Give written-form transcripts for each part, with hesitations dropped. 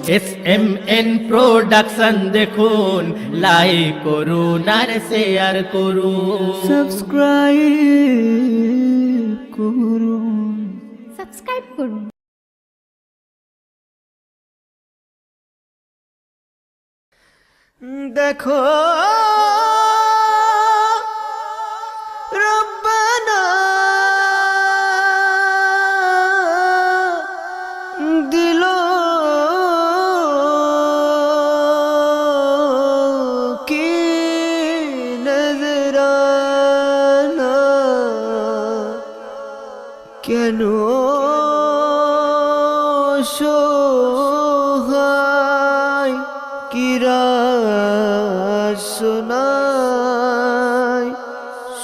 SMN production দেখুন, like করুন আর share করুন, সাবস্ক্রাইব করুন। দেখো রব্বানা দিল কি নজরানা, কেন সোহায় কিরা শোনায়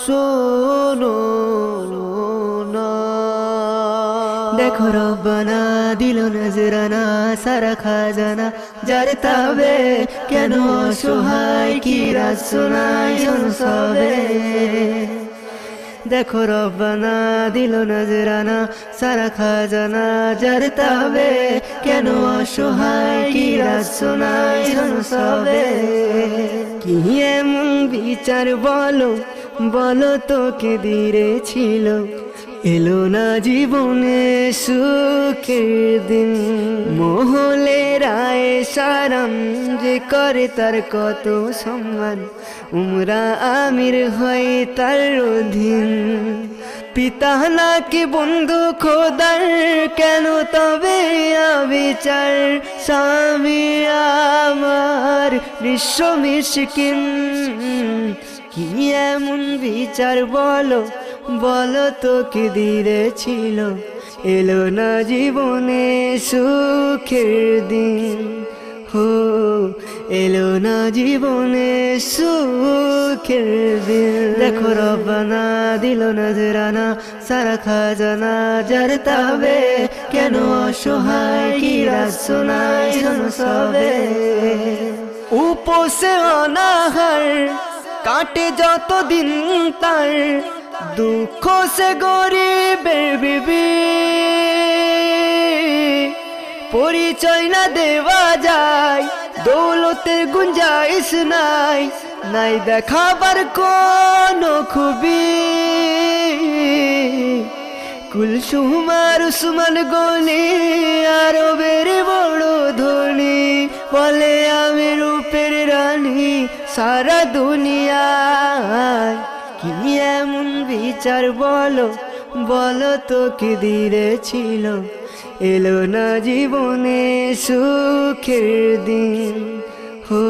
শোনো না। দেখো রব্বানা দিল নজরানা, সারা খাজানা যার তাবে, কেন অসহায় কিরা শোনায় শোনো সবে। দেখো রব্বানা দিল নজরানা, সারা খাজানা যার তাবে, কেন অসহায় কিরা শোনায় শোনো সবে। কি এমন বিচার বলো বলো তোকে দিরে ছিল, এলো না জীবনে সুখের দিন। মহলে রায় সারাম যে করে তার কত সম্মান, উমরা আমির হয় তার অধীন। পিতা নাকি বন্ধু খোদার, কেন তবে আবিচার। স্বামী আমার নিঃস্ব মিশকিন, কি এমন বিচার বলো বলো তোকে দিরে ছিল, এলো না জীবনে সুখের দিন। হো এলো না জীবনে সুখের দিন। দেখো রব্বানা দিল নজরানা, সারা খাজানা যার তাবে, কেন অসহায় কিরা শোনায় শোনো সবে। উপসে অনাহার কাটে যত দিন তার, দুঃখ সে গরিবের বিবি। পরিচয় না দেওয়া যায়, দৌলতের গুঞ্জাইশ নাই, নাই দেখাবার কোনো খুবি। কুলসুম আর উসমান গনি আরবের বড় ধনী, বলে আমি রূপের রানী সারা দুনিয়ায়। কি এমন বিচার বলো বলো তোকে দিরে ছিল, এলো না জীবনে সুখের দিন। হো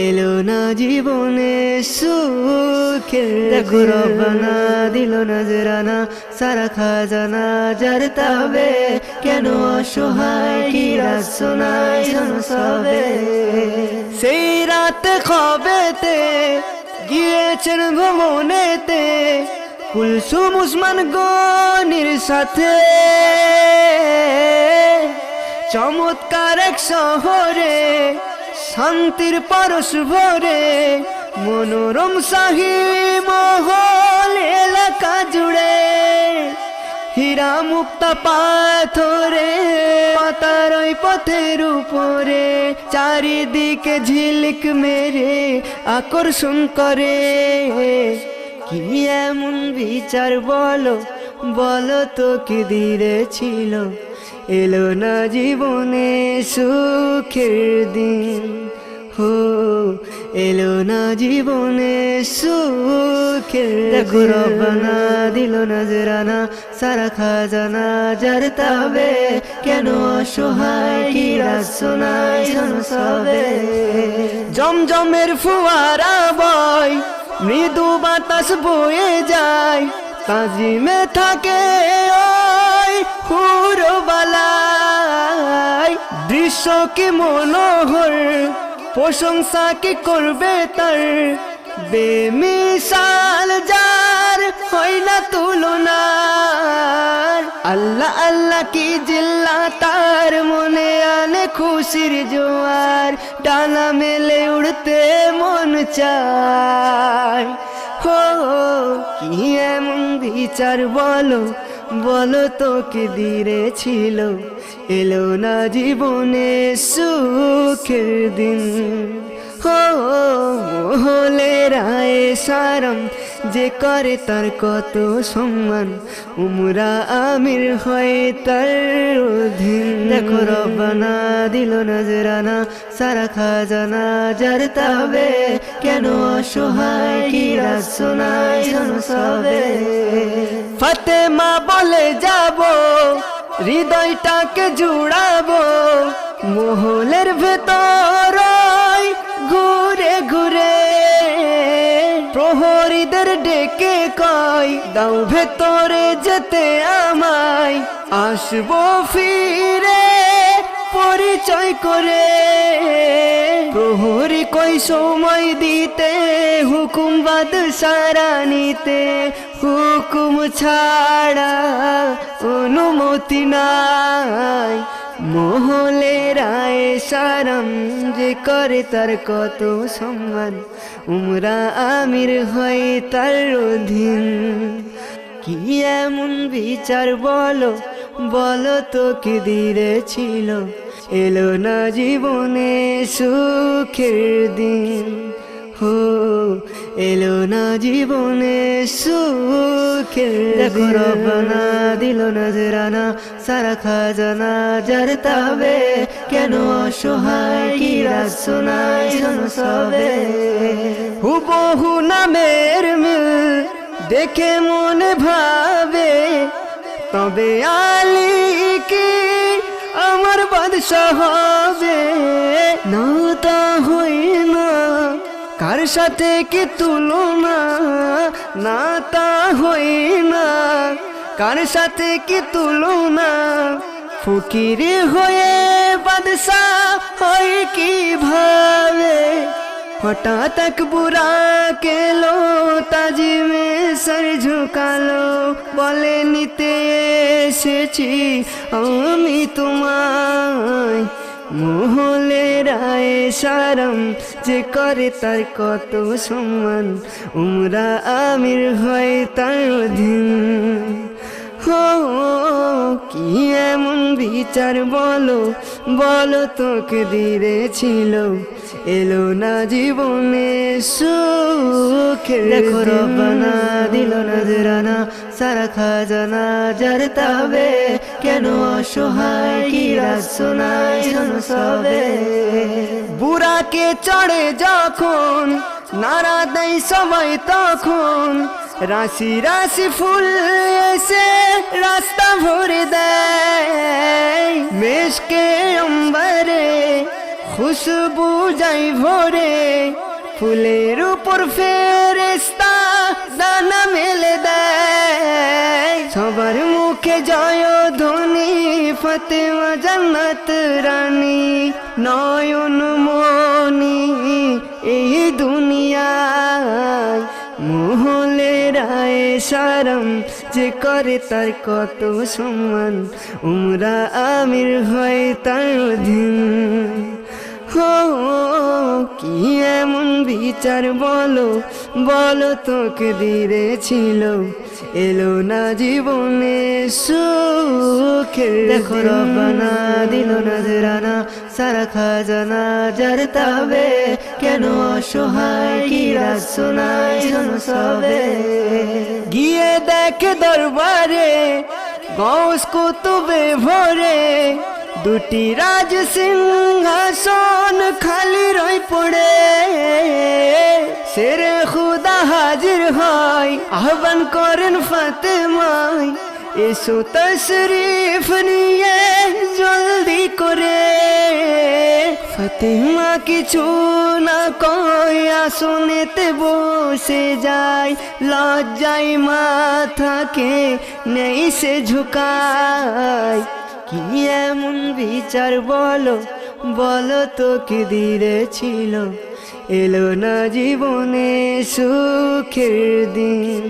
এলো না জীবনে সুখের দিন। দেখো রব্বানা দিল নজরানা, সারা খাজানা যার তাবে, কেন অসহায় কিরা শোনায় শোনো সবে। সেই রাতে খবেতে গিয়েছেন ভ্রমণেতে, কুলসুম উসমান গনির সাথে। চমৎকার এক শহরে শান্তির পরশ ভরে, মনোরম শাহী মহল এলাকা জুড়ে। হীরা মুক্তা পাথরে পাতার ওই পথের উপরে, চারিদিকে ঝিলিক মেরে আকর্ষণ করে। কি এমন বিচার বলো বলো তোকে দিরে ছিল, এলো না জীবনে সুখের দিন। হো এলো না জীবনে সুখের দিন। দেখো রব্বানা দিল নজরানা, সারা খাজানা যার তাবে, কেন অসহায় কিরা শোনায় শোনো সবে। জমজমের ফুয়ারা বয়, মৃদু বাতাস বয়ে যায়, তাজিমে থাকে ওই হুরবালায়। দৃশ্য কি মনোহর, প্রশংসা কি করবে তার, বেমিসাল যার হয় না তুলনা। আল্লাহ আল্লাহ কি জিল্লা তার, মনে আনে খুশির জোয়ার, ডানা মেলে উড়তে মন চায়। হো কি এমন বিচার বলো বলো তোকে দিরে ছিল, এলো না জীবনে সুখের দিন। হলে রায় সারম যে করে তার কত সম্মান, উমরা আমির হয় তার অধীন। দেখো রব্বানা দিল নজরানা সারা খাজানা যার তাবে, কেন অসহায় কি রাজ শোনায় শোনো সবে। ফাতেমা বলে যাব হৃদয়টাকে জুড়াবো, মহলের ভেতর ঘুরে ঘুরে প্রহরীদের ডেকে কয় দাও ভেতরে যেতে আমায়, আসবো ফিরে পরিচয় করে। প্রহরী কই সময় দিতে, হুকুম বাদশারা নিতে, হুকুম ছাড়া অনুমতি নাই। মহলে রায় সারম যে করে তার কত সম্মান, উমরা আমির হয় তার অধীন। কি এমন বিচার বলো বলো তো কি দিরে ছিল, এলো না জীবনে সুখের দিন। এলো না জীবনে সুখের দিন। দেখো রব্বানা দিল নজরানা সারা খাজানা যার তাবে, কেন অসহায় কি রাজ শোনায় শোনো সবে। হুবহু নামের মিল দেখে মনে ভাবে, তবে আলী কি আমার বাদশাহ হবে। না তা হই না কার সাথে কি তুলনা, না তা হই না কার সাথে কি তুলনা। ফকির হয়ে বাদশাহ হয় কিভাবে, হঠাৎ এক বুড়া কেলো তাজিমে সর ঝুঁকালো, বলে নিতে এসেছি আমি তোমায়। মহলে রায় সারম যে করে তার কত সম্মান, উমরা আমির হয় তার অধীন। কি এমন বিচার বলো বলো তোকে দিরে ছিল, এলো না জীবনে সুখের। দেখো রব্বানা দিল নজরানা সারা খাজানা যার তাবে, কেন অসহায় কি রাজ শোনায় শোনো সবে। বুড়াকে চড়ে যখন নারা দেয় সবাই তখন, রাশি রাশি ফুল এসে রাস্তা ভরে দেয়। মেশকে অম্বরে খুশবু যাই ভরে, ফুলের উপর ফেরেশতা দানা মেলে দেয়। সবার মুখে জয় ধ্বনি ফাতেমা জান্নাত রানী, নয়ন মনি এই দুনিয়ায়। মহলে রায় সারম যে করে তার কত সম্মান, উমরা আমির হয় তার অধীন। কি এমন বিচার বলো বলো তোকে দিরে ছিল, এলো না জীবনে সুখের। দেখো রব্বানা দিল নজরানা সারা খাজানা যার তাবে, কেন অসহায় কি রাজ শোনায় শোনো সবে। গিয়ে দেখে দরবারে গৌস কুতুবে ভরে, দুটি রাজ সিংহাসন খালি রই পড়ে। শেরে খুদা হাজির হয় আহ্বান করেন ফাতেমায়, এসো তশরিফ নিয়ে জলদি করে। ফাতেমা কিছু না কয় আসনেতে বসে যায়, লজ্জায় মাথাকে নেই সে ঝুঁকায়। কি এমন বিচার বলো বলো তো কি দিরে ছিল, এলো না জীবনে সুখের দিন।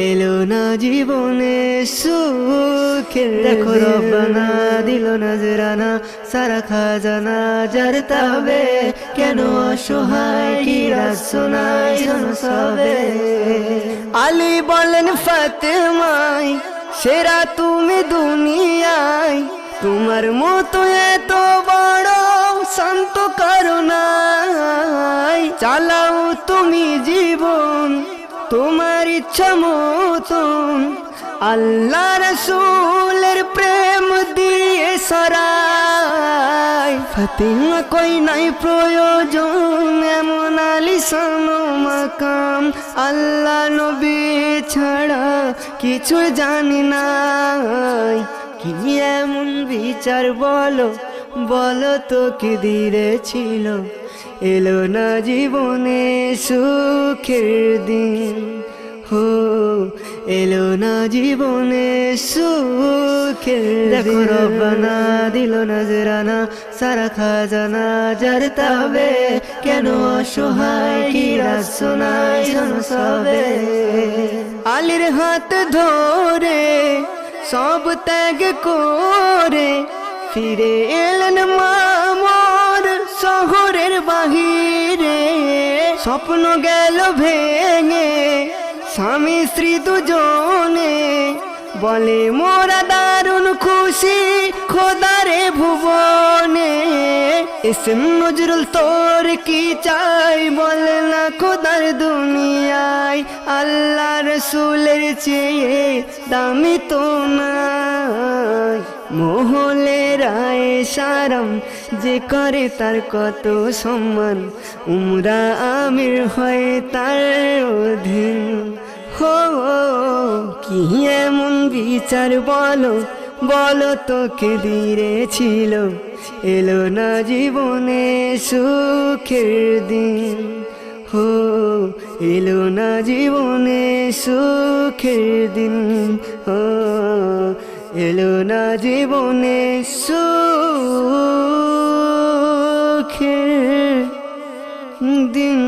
এলো না জীবনে সুখের। দেখো রব্বানা দিল নজরানা সারা খাজানা যার তাবে, কেন অসহায় কি রাজ শোনায় শোনো সবে। আলী বলেন ফাতেমায় সেরা তুমি দুনিয়ায়, তোমার মতো এত বড় শান্ত করুণায়। চালাও তুমি জীবন তোমার ইচ্ছা মতন, আল্লাহ রাসূলের প্রেম দিয়ে সরাই। ফাতিমা কই নাই প্রয়োজন এমন আলিশান মাকাম, আল্লাহ নবী ছাড়া কিছু জানি নাই। কি এমন বিচার বলো বলো তো কি দিরে ছিল, এলো না জীবনে সুখের দিন। হো এলো না জীবনে সুখের দিন। দেখো রব্বানা দিল নজরানা, সারা খাজানা যার তবে, কেন অসহায় কি রাত শোনায় শোনো সবে। আলীর হাত ধরে সব ত্যাগ করে ফিরে এলেন মামর শহরের বাহিরে। স্বপ্ন গেল ভেঙে স্বামী স্ত্রী দুজনে, বলে মোরা দারুণ খুশি খোদারে ভুবনে। এসএম নজরুল তোর কি চাই বল না খোদার দুনিয়ায়, আল্লাহ রসুলের চেয়ে দামি তো নাই। মহলে রায় সারম যে করে তার কত সম্মান, উমরা আমির হয় তার অধীন। হো কি এমন বিচার বলো বলো তো কে দিরে ছিল, এলো না জীবনে সুখের দিন। হো এলো না জীবনে সুখের দিন। হো এলো না জীবনে সুখের দিন।